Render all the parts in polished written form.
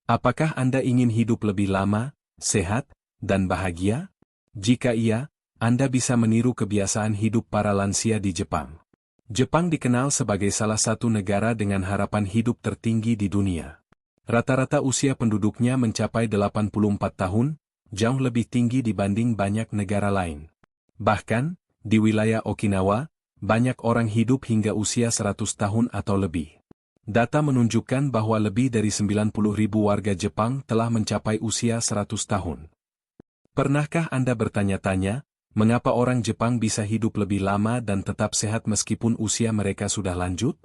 Apakah Anda ingin hidup lebih lama, sehat, dan bahagia? Jika iya, Anda bisa meniru kebiasaan hidup para lansia di Jepang. Jepang dikenal sebagai salah satu negara dengan harapan hidup tertinggi di dunia. Rata-rata usia penduduknya mencapai 84 tahun, jauh lebih tinggi dibanding banyak negara lain. Bahkan, di wilayah Okinawa, banyak orang hidup hingga usia 100 tahun atau lebih. Data menunjukkan bahwa lebih dari 90.000 warga Jepang telah mencapai usia 100 tahun. Pernahkah Anda bertanya-tanya, mengapa orang Jepang bisa hidup lebih lama dan tetap sehat meskipun usia mereka sudah lanjut?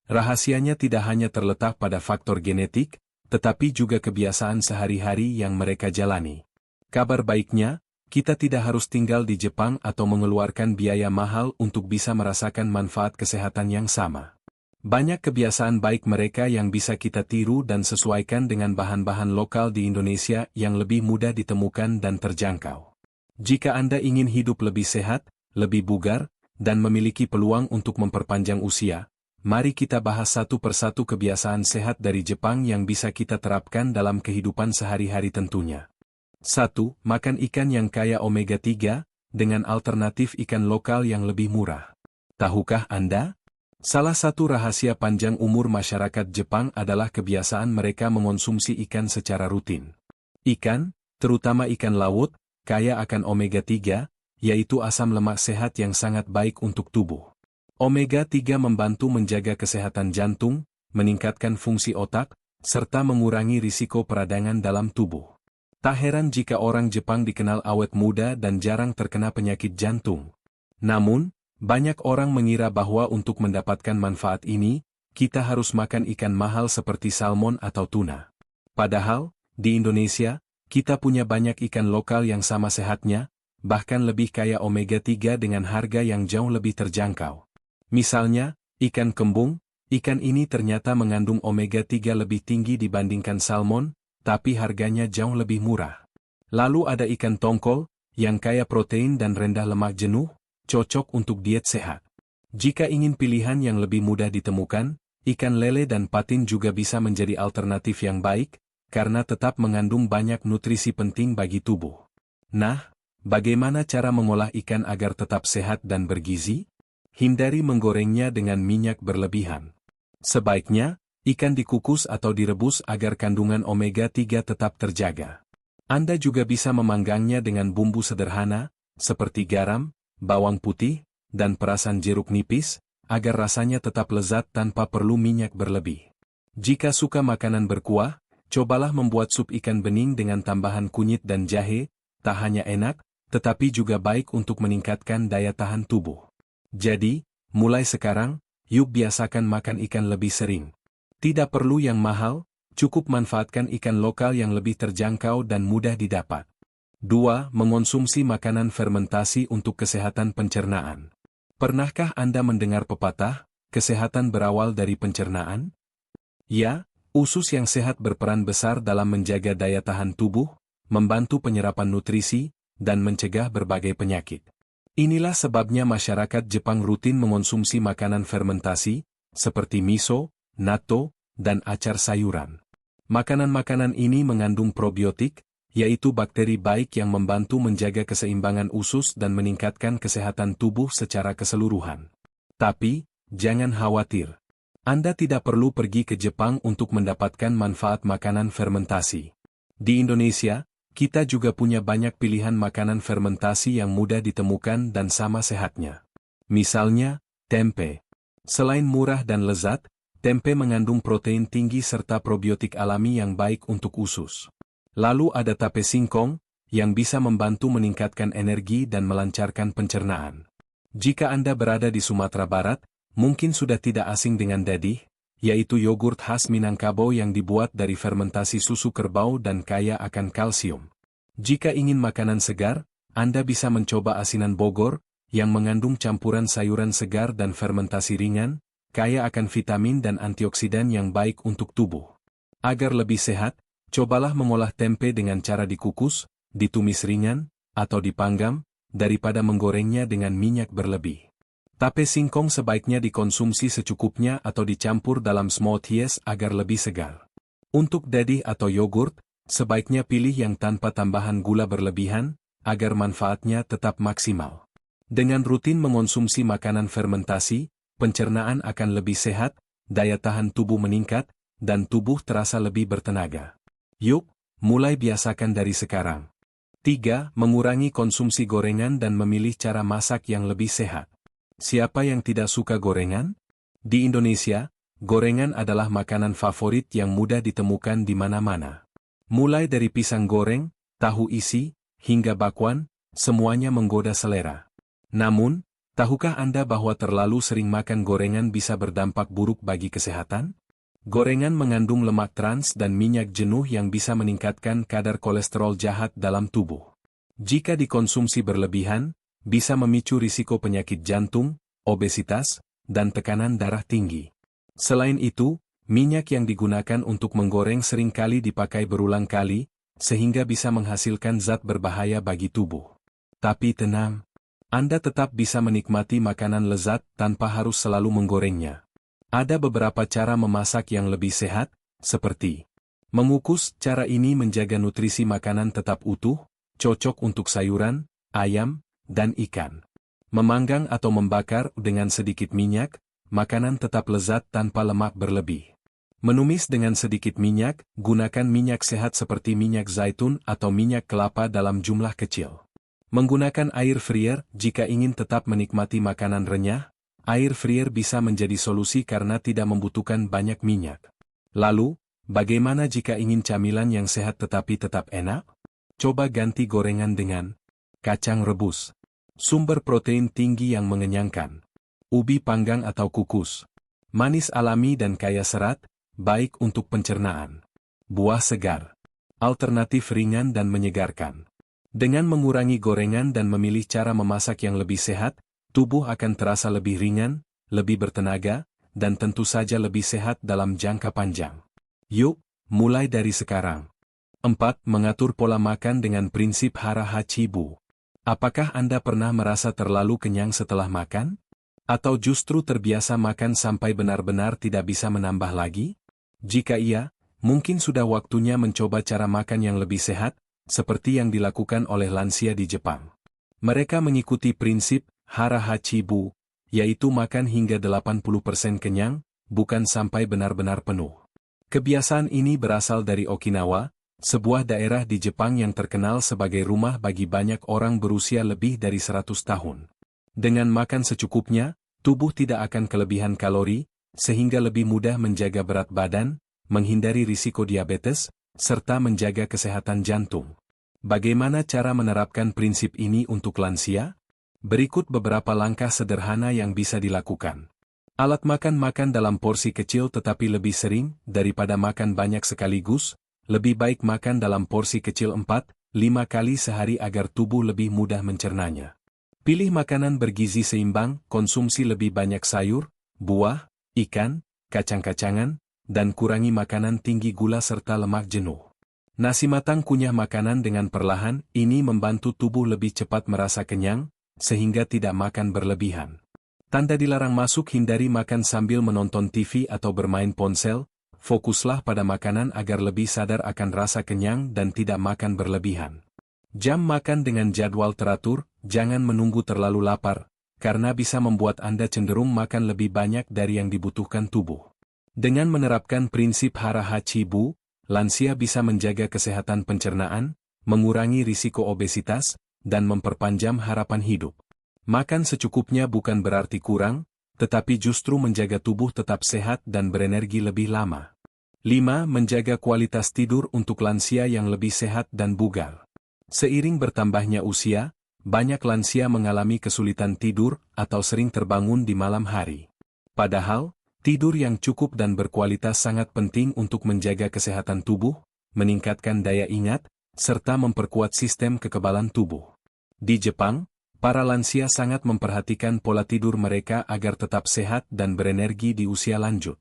Rahasianya tidak hanya terletak pada faktor genetik, tetapi juga kebiasaan sehari-hari yang mereka jalani. Kabar baiknya, kita tidak harus tinggal di Jepang atau mengeluarkan biaya mahal untuk bisa merasakan manfaat kesehatan yang sama. Banyak kebiasaan baik mereka yang bisa kita tiru dan sesuaikan dengan bahan-bahan lokal di Indonesia yang lebih mudah ditemukan dan terjangkau. Jika Anda ingin hidup lebih sehat, lebih bugar, dan memiliki peluang untuk memperpanjang usia, mari kita bahas satu persatu kebiasaan sehat dari Jepang yang bisa kita terapkan dalam kehidupan sehari-hari tentunya. 1. Makan ikan yang kaya omega 3, dengan alternatif ikan lokal yang lebih murah. Tahukah Anda? Salah satu rahasia panjang umur masyarakat Jepang adalah kebiasaan mereka mengonsumsi ikan secara rutin. Ikan, terutama ikan laut, kaya akan omega 3, yaitu asam lemak sehat yang sangat baik untuk tubuh. Omega 3 membantu menjaga kesehatan jantung, meningkatkan fungsi otak, serta mengurangi risiko peradangan dalam tubuh. Tak heran jika orang Jepang dikenal awet muda dan jarang terkena penyakit jantung. Namun, banyak orang mengira bahwa untuk mendapatkan manfaat ini, kita harus makan ikan mahal seperti salmon atau tuna. Padahal, di Indonesia, kita punya banyak ikan lokal yang sama sehatnya, bahkan lebih kaya omega 3 dengan harga yang jauh lebih terjangkau. Misalnya, ikan kembung, ikan ini ternyata mengandung omega 3 lebih tinggi dibandingkan salmon, tapi harganya jauh lebih murah. Lalu ada ikan tongkol, yang kaya protein dan rendah lemak jenuh, cocok untuk diet sehat. Jika ingin pilihan yang lebih mudah ditemukan, ikan lele dan patin juga bisa menjadi alternatif yang baik, karena tetap mengandung banyak nutrisi penting bagi tubuh. Nah, bagaimana cara mengolah ikan agar tetap sehat dan bergizi? Hindari menggorengnya dengan minyak berlebihan. Sebaiknya, ikan dikukus atau direbus agar kandungan omega 3 tetap terjaga. Anda juga bisa memanggangnya dengan bumbu sederhana, seperti garam, bawang putih, dan perasan jeruk nipis, agar rasanya tetap lezat tanpa perlu minyak berlebih. Jika suka makanan berkuah, cobalah membuat sup ikan bening dengan tambahan kunyit dan jahe, tak hanya enak, tetapi juga baik untuk meningkatkan daya tahan tubuh. Jadi, mulai sekarang, yuk biasakan makan ikan lebih sering. Tidak perlu yang mahal, cukup manfaatkan ikan lokal yang lebih terjangkau dan mudah didapat. 2. Mengonsumsi makanan fermentasi untuk kesehatan pencernaan. Pernahkah Anda mendengar pepatah, kesehatan berawal dari pencernaan? Ya, usus yang sehat berperan besar dalam menjaga daya tahan tubuh, membantu penyerapan nutrisi, dan mencegah berbagai penyakit. Inilah sebabnya masyarakat Jepang rutin mengonsumsi makanan fermentasi, seperti miso, natto, dan acar sayuran. Makanan-makanan ini mengandung probiotik, yaitu bakteri baik yang membantu menjaga keseimbangan usus dan meningkatkan kesehatan tubuh secara keseluruhan. Tapi, jangan khawatir. Anda tidak perlu pergi ke Jepang untuk mendapatkan manfaat makanan fermentasi. Di Indonesia, kita juga punya banyak pilihan makanan fermentasi yang mudah ditemukan dan sama sehatnya. Misalnya, tempe. Selain murah dan lezat, tempe mengandung protein tinggi serta probiotik alami yang baik untuk usus. Lalu ada tape singkong, yang bisa membantu meningkatkan energi dan melancarkan pencernaan. Jika Anda berada di Sumatera Barat, mungkin sudah tidak asing dengan dadih, yaitu yogurt khas Minangkabau yang dibuat dari fermentasi susu kerbau dan kaya akan kalsium. Jika ingin makanan segar, Anda bisa mencoba asinan Bogor, yang mengandung campuran sayuran segar dan fermentasi ringan, kaya akan vitamin dan antioksidan yang baik untuk tubuh. Agar lebih sehat, cobalah mengolah tempe dengan cara dikukus, ditumis ringan, atau dipanggang, daripada menggorengnya dengan minyak berlebih. Tape singkong sebaiknya dikonsumsi secukupnya atau dicampur dalam smoothies agar lebih segar. Untuk dadih atau yogurt, sebaiknya pilih yang tanpa tambahan gula berlebihan, agar manfaatnya tetap maksimal. Dengan rutin mengonsumsi makanan fermentasi, pencernaan akan lebih sehat, daya tahan tubuh meningkat, dan tubuh terasa lebih bertenaga. Yuk, mulai biasakan dari sekarang. 3. Mengurangi konsumsi gorengan dan memilih cara masak yang lebih sehat. Siapa yang tidak suka gorengan? Di Indonesia, gorengan adalah makanan favorit yang mudah ditemukan di mana-mana. Mulai dari pisang goreng, tahu isi, hingga bakwan, semuanya menggoda selera. Namun, tahukah Anda bahwa terlalu sering makan gorengan bisa berdampak buruk bagi kesehatan? Gorengan mengandung lemak trans dan minyak jenuh yang bisa meningkatkan kadar kolesterol jahat dalam tubuh. Jika dikonsumsi berlebihan, bisa memicu risiko penyakit jantung, obesitas, dan tekanan darah tinggi. Selain itu, minyak yang digunakan untuk menggoreng seringkali dipakai berulang kali, sehingga bisa menghasilkan zat berbahaya bagi tubuh. Tapi tenang, Anda tetap bisa menikmati makanan lezat tanpa harus selalu menggorengnya. Ada beberapa cara memasak yang lebih sehat, seperti mengukus. Cara ini menjaga nutrisi makanan tetap utuh, cocok untuk sayuran, ayam, dan ikan. Memanggang atau membakar dengan sedikit minyak, makanan tetap lezat tanpa lemak berlebih. Menumis dengan sedikit minyak, gunakan minyak sehat seperti minyak zaitun atau minyak kelapa dalam jumlah kecil. Menggunakan air fryer jika ingin tetap menikmati makanan renyah. Air fryer bisa menjadi solusi karena tidak membutuhkan banyak minyak. Lalu, bagaimana jika ingin camilan yang sehat tetapi tetap enak? Coba ganti gorengan dengan kacang rebus. Sumber protein tinggi yang mengenyangkan. Ubi panggang atau kukus. Manis alami dan kaya serat, baik untuk pencernaan. Buah segar. Alternatif ringan dan menyegarkan. Dengan mengurangi gorengan dan memilih cara memasak yang lebih sehat, tubuh akan terasa lebih ringan, lebih bertenaga, dan tentu saja lebih sehat dalam jangka panjang. Yuk, mulai dari sekarang. 4. Mengatur pola makan dengan prinsip Hara Hachibu. Apakah Anda pernah merasa terlalu kenyang setelah makan? Atau justru terbiasa makan sampai benar-benar tidak bisa menambah lagi? Jika iya, mungkin sudah waktunya mencoba cara makan yang lebih sehat, seperti yang dilakukan oleh lansia di Jepang. Mereka mengikuti prinsip Hara Hachibu, yaitu makan hingga 80% kenyang, bukan sampai benar-benar penuh. Kebiasaan ini berasal dari Okinawa, sebuah daerah di Jepang yang terkenal sebagai rumah bagi banyak orang berusia lebih dari 100 tahun. Dengan makan secukupnya, tubuh tidak akan kelebihan kalori, sehingga lebih mudah menjaga berat badan, menghindari risiko diabetes, serta menjaga kesehatan jantung. Bagaimana cara menerapkan prinsip ini untuk lansia? Berikut beberapa langkah sederhana yang bisa dilakukan. Alat makan dalam porsi kecil tetapi lebih sering, daripada makan banyak sekaligus, lebih baik makan dalam porsi kecil 4-5 kali sehari agar tubuh lebih mudah mencernanya. Pilih makanan bergizi seimbang, konsumsi lebih banyak sayur, buah, ikan, kacang-kacangan, dan kurangi makanan tinggi gula serta lemak jenuh. Nasi matang kunyah makanan dengan perlahan, ini membantu tubuh lebih cepat merasa kenyang, sehingga tidak makan berlebihan. Tanda dilarang masuk: hindari makan sambil menonton TV atau bermain ponsel, fokuslah pada makanan agar lebih sadar akan rasa kenyang dan tidak makan berlebihan. Jam makan dengan jadwal teratur, jangan menunggu terlalu lapar, karena bisa membuat Anda cenderung makan lebih banyak dari yang dibutuhkan tubuh. Dengan menerapkan prinsip Hara Hachibu, lansia bisa menjaga kesehatan pencernaan, mengurangi risiko obesitas, dan memperpanjang harapan hidup. Makan secukupnya bukan berarti kurang, tetapi justru menjaga tubuh tetap sehat dan berenergi lebih lama. 5. Menjaga kualitas tidur untuk lansia yang lebih sehat dan bugar. Seiring bertambahnya usia, banyak lansia mengalami kesulitan tidur atau sering terbangun di malam hari. Padahal, tidur yang cukup dan berkualitas sangat penting untuk menjaga kesehatan tubuh, meningkatkan daya ingat, serta memperkuat sistem kekebalan tubuh. Di Jepang, para lansia sangat memperhatikan pola tidur mereka agar tetap sehat dan berenergi di usia lanjut.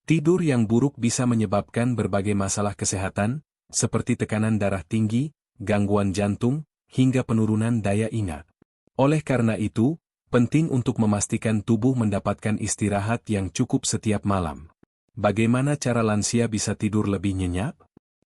Tidur yang buruk bisa menyebabkan berbagai masalah kesehatan, seperti tekanan darah tinggi, gangguan jantung, hingga penurunan daya ingat. Oleh karena itu, penting untuk memastikan tubuh mendapatkan istirahat yang cukup setiap malam. Bagaimana cara lansia bisa tidur lebih nyenyak?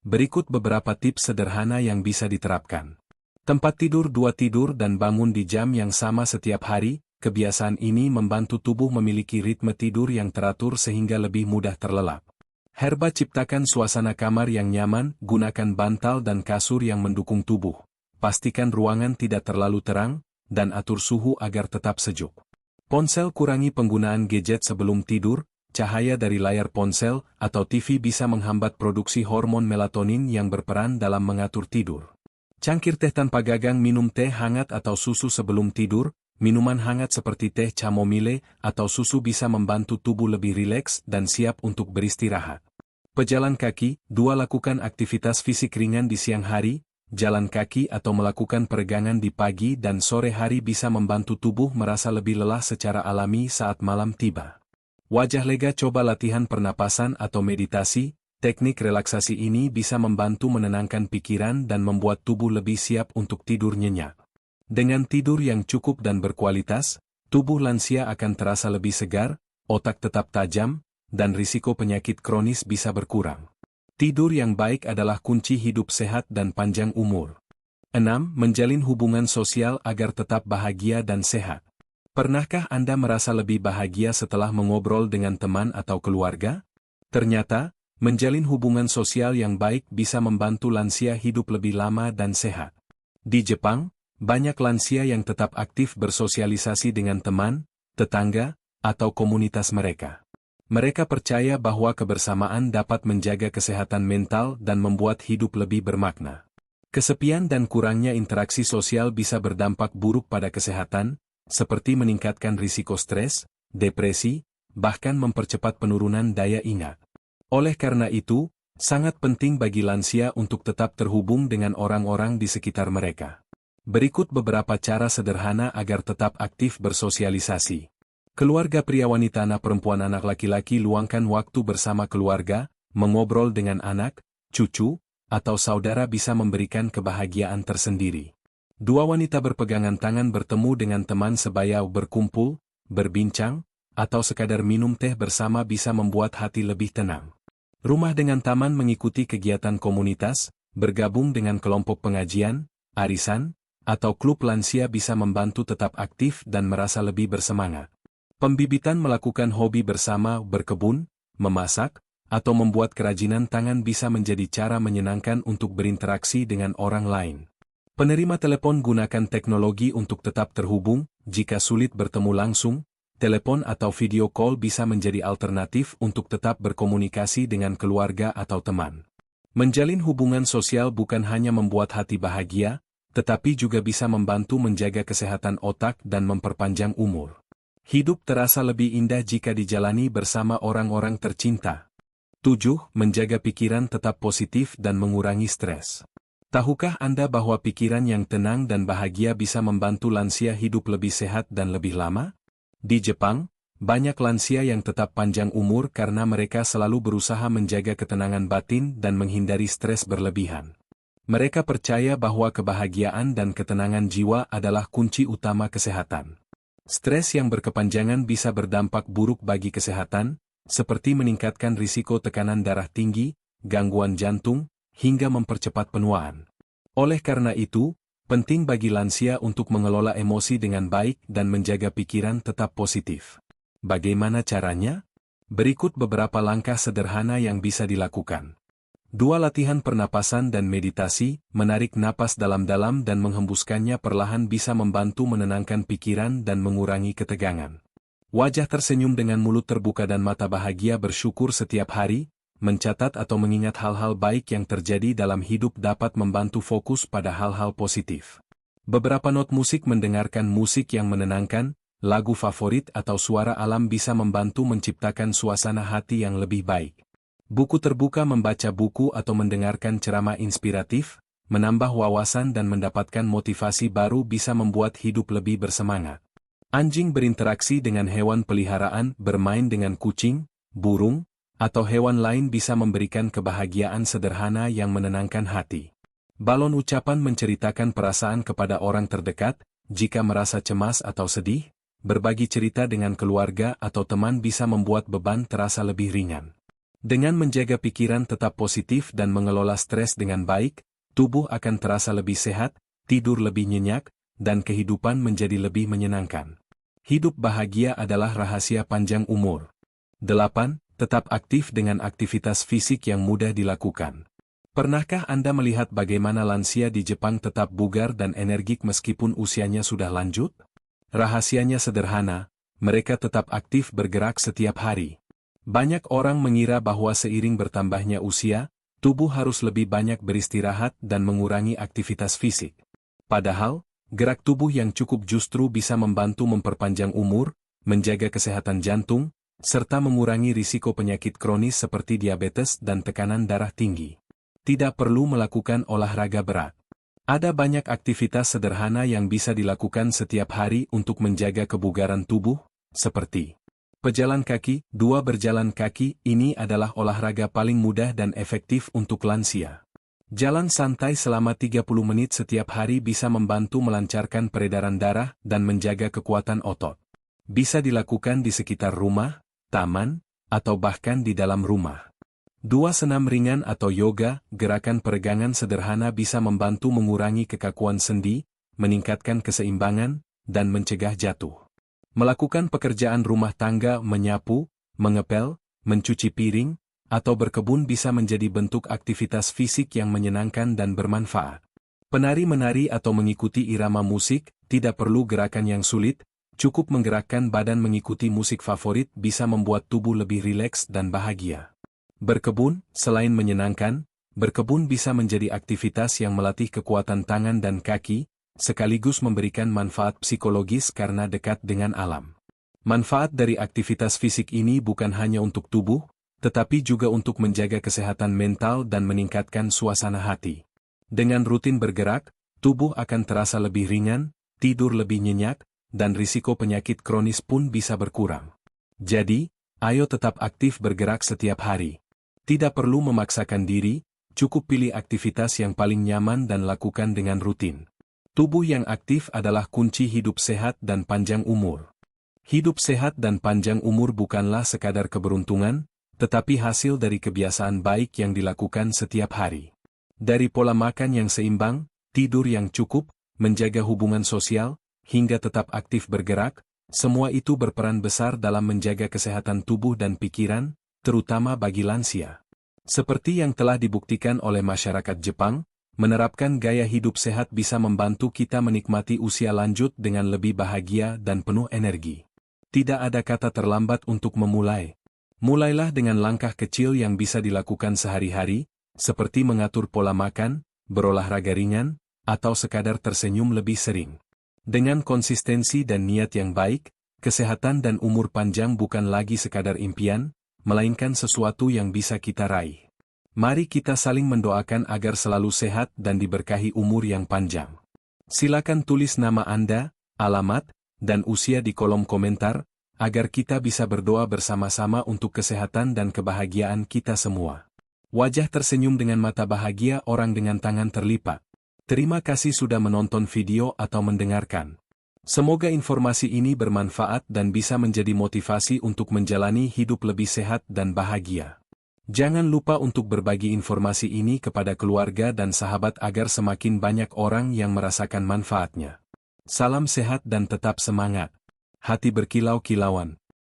Berikut beberapa tips sederhana yang bisa diterapkan. Tempat tidur 2 tidur dan bangun di jam yang sama setiap hari. Kebiasaan ini membantu tubuh memiliki ritme tidur yang teratur sehingga lebih mudah terlelap. Herba ciptakan suasana kamar yang nyaman, gunakan bantal dan kasur yang mendukung tubuh. Pastikan ruangan tidak terlalu terang, dan atur suhu agar tetap sejuk. Ponsel kurangi penggunaan gadget sebelum tidur, cahaya dari layar ponsel atau TV bisa menghambat produksi hormon melatonin yang berperan dalam mengatur tidur. Cangkir teh tanpa gagang. Minum teh hangat atau susu sebelum tidur. Minuman hangat seperti teh chamomile atau susu bisa membantu tubuh lebih rileks dan siap untuk beristirahat. Pejalan kaki. 2 Lakukan aktivitas fisik ringan di siang hari. Jalan kaki atau melakukan peregangan di pagi dan sore hari bisa membantu tubuh merasa lebih lelah secara alami saat malam tiba. Wajah lega. Coba latihan pernapasan atau meditasi. Teknik relaksasi ini bisa membantu menenangkan pikiran dan membuat tubuh lebih siap untuk tidur nyenyak. Dengan tidur yang cukup dan berkualitas, tubuh lansia akan terasa lebih segar, otak tetap tajam, dan risiko penyakit kronis bisa berkurang. Tidur yang baik adalah kunci hidup sehat dan panjang umur. 6. Menjalin hubungan sosial agar tetap bahagia dan sehat. Pernahkah Anda merasa lebih bahagia setelah mengobrol dengan teman atau keluarga? Ternyata, menjalin hubungan sosial yang baik bisa membantu lansia hidup lebih lama dan sehat. Di Jepang, banyak lansia yang tetap aktif bersosialisasi dengan teman, tetangga, atau komunitas mereka. Mereka percaya bahwa kebersamaan dapat menjaga kesehatan mental dan membuat hidup lebih bermakna. Kesepian dan kurangnya interaksi sosial bisa berdampak buruk pada kesehatan, seperti meningkatkan risiko stres, depresi, bahkan mempercepat penurunan daya ingat. Oleh karena itu, sangat penting bagi lansia untuk tetap terhubung dengan orang-orang di sekitar mereka. Berikut beberapa cara sederhana agar tetap aktif bersosialisasi. Keluarga pria wanita anak perempuan anak laki-laki. Luangkan waktu bersama keluarga, mengobrol dengan anak, cucu, atau saudara bisa memberikan kebahagiaan tersendiri. 2 Wanita berpegangan tangan bertemu dengan teman sebaya berkumpul, berbincang, atau sekadar minum teh bersama bisa membuat hati lebih tenang. Rumah dengan taman mengikuti kegiatan komunitas, bergabung dengan kelompok pengajian, arisan, atau klub lansia bisa membantu tetap aktif dan merasa lebih bersemangat. Pembibitan melakukan hobi bersama, berkebun, memasak, atau membuat kerajinan tangan bisa menjadi cara menyenangkan untuk berinteraksi dengan orang lain. Penerima telepon gunakan teknologi untuk tetap terhubung. Jika sulit bertemu langsung, telepon atau video call bisa menjadi alternatif untuk tetap berkomunikasi dengan keluarga atau teman. Menjalin hubungan sosial bukan hanya membuat hati bahagia, tetapi juga bisa membantu menjaga kesehatan otak dan memperpanjang umur. Hidup terasa lebih indah jika dijalani bersama orang-orang tercinta. 7. Menjaga pikiran tetap positif dan mengurangi stres. Tahukah Anda bahwa pikiran yang tenang dan bahagia bisa membantu lansia hidup lebih sehat dan lebih lama? Di Jepang, banyak lansia yang tetap panjang umur karena mereka selalu berusaha menjaga ketenangan batin dan menghindari stres berlebihan. Mereka percaya bahwa kebahagiaan dan ketenangan jiwa adalah kunci utama kesehatan. Stres yang berkepanjangan bisa berdampak buruk bagi kesehatan, seperti meningkatkan risiko tekanan darah tinggi, gangguan jantung, hingga mempercepat penuaan. Oleh karena itu, penting bagi lansia untuk mengelola emosi dengan baik dan menjaga pikiran tetap positif. Bagaimana caranya? Berikut beberapa langkah sederhana yang bisa dilakukan. 2. Latihan pernapasan dan meditasi. Menarik napas dalam-dalam dan menghembuskannya perlahan bisa membantu menenangkan pikiran dan mengurangi ketegangan. Wajah tersenyum dengan mulut terbuka dan mata bahagia. Bersyukur setiap hari. Mencatat atau mengingat hal-hal baik yang terjadi dalam hidup dapat membantu fokus pada hal-hal positif. Beberapa not musik. Mendengarkan musik yang menenangkan, lagu favorit atau suara alam bisa membantu menciptakan suasana hati yang lebih baik. Buku terbuka. Membaca buku atau mendengarkan ceramah inspiratif, menambah wawasan dan mendapatkan motivasi baru bisa membuat hidup lebih bersemangat. Anjing. Berinteraksi dengan hewan peliharaan, bermain dengan kucing, burung, atau hewan lain bisa memberikan kebahagiaan sederhana yang menenangkan hati. Balon ucapan. Menceritakan perasaan kepada orang terdekat, jika merasa cemas atau sedih, berbagi cerita dengan keluarga atau teman bisa membuat beban terasa lebih ringan. Dengan menjaga pikiran tetap positif dan mengelola stres dengan baik, tubuh akan terasa lebih sehat, tidur lebih nyenyak, dan kehidupan menjadi lebih menyenangkan. Hidup bahagia adalah rahasia panjang umur. 8. Tetap aktif dengan aktivitas fisik yang mudah dilakukan. Pernahkah Anda melihat bagaimana lansia di Jepang tetap bugar dan energik meskipun usianya sudah lanjut? Rahasianya sederhana, mereka tetap aktif bergerak setiap hari. Banyak orang mengira bahwa seiring bertambahnya usia, tubuh harus lebih banyak beristirahat dan mengurangi aktivitas fisik. Padahal, gerak tubuh yang cukup justru bisa membantu memperpanjang umur, menjaga kesehatan jantung, serta mengurangi risiko penyakit kronis seperti diabetes dan tekanan darah tinggi. Tidak perlu melakukan olahraga berat. Ada banyak aktivitas sederhana yang bisa dilakukan setiap hari untuk menjaga kebugaran tubuh, seperti pejalan kaki. Berjalan kaki ini adalah olahraga paling mudah dan efektif untuk lansia. Jalan santai selama 30 menit setiap hari bisa membantu melancarkan peredaran darah dan menjaga kekuatan otot. Bisa dilakukan di sekitar rumah, taman, atau bahkan di dalam rumah. Senam ringan atau yoga, gerakan peregangan sederhana bisa membantu mengurangi kekakuan sendi, meningkatkan keseimbangan, dan mencegah jatuh. Melakukan pekerjaan rumah tangga, menyapu, mengepel, mencuci piring, atau berkebun bisa menjadi bentuk aktivitas fisik yang menyenangkan dan bermanfaat. Penari-menari atau mengikuti irama musik, tidak perlu gerakan yang sulit, cukup menggerakkan badan mengikuti musik favorit bisa membuat tubuh lebih rileks dan bahagia. Berkebun, selain menyenangkan, berkebun bisa menjadi aktivitas yang melatih kekuatan tangan dan kaki, sekaligus memberikan manfaat psikologis karena dekat dengan alam. Manfaat dari aktivitas fisik ini bukan hanya untuk tubuh, tetapi juga untuk menjaga kesehatan mental dan meningkatkan suasana hati. Dengan rutin bergerak, tubuh akan terasa lebih ringan, tidur lebih nyenyak, dan risiko penyakit kronis pun bisa berkurang. Jadi, ayo tetap aktif bergerak setiap hari. Tidak perlu memaksakan diri, cukup pilih aktivitas yang paling nyaman dan lakukan dengan rutin. Tubuh yang aktif adalah kunci hidup sehat dan panjang umur. Hidup sehat dan panjang umur bukanlah sekadar keberuntungan, tetapi hasil dari kebiasaan baik yang dilakukan setiap hari. Dari pola makan yang seimbang, tidur yang cukup, menjaga hubungan sosial, hingga tetap aktif bergerak, semua itu berperan besar dalam menjaga kesehatan tubuh dan pikiran, terutama bagi lansia. Seperti yang telah dibuktikan oleh masyarakat Jepang, menerapkan gaya hidup sehat bisa membantu kita menikmati usia lanjut dengan lebih bahagia dan penuh energi. Tidak ada kata terlambat untuk memulai. Mulailah dengan langkah kecil yang bisa dilakukan sehari-hari, seperti mengatur pola makan, berolahraga ringan, atau sekadar tersenyum lebih sering. Dengan konsistensi dan niat yang baik, kesehatan dan umur panjang bukan lagi sekadar impian, melainkan sesuatu yang bisa kita raih. Mari kita saling mendoakan agar selalu sehat dan diberkahi umur yang panjang. Silakan tulis nama Anda, alamat, dan usia di kolom komentar, agar kita bisa berdoa bersama-sama untuk kesehatan dan kebahagiaan kita semua. Wajah tersenyum dengan mata bahagia orang dengan tangan terlipat. Terima kasih sudah menonton video atau mendengarkan. Semoga informasi ini bermanfaat dan bisa menjadi motivasi untuk menjalani hidup lebih sehat dan bahagia. Jangan lupa untuk berbagi informasi ini kepada keluarga dan sahabat agar semakin banyak orang yang merasakan manfaatnya. Salam sehat dan tetap semangat. Hati berkilau-kilauan.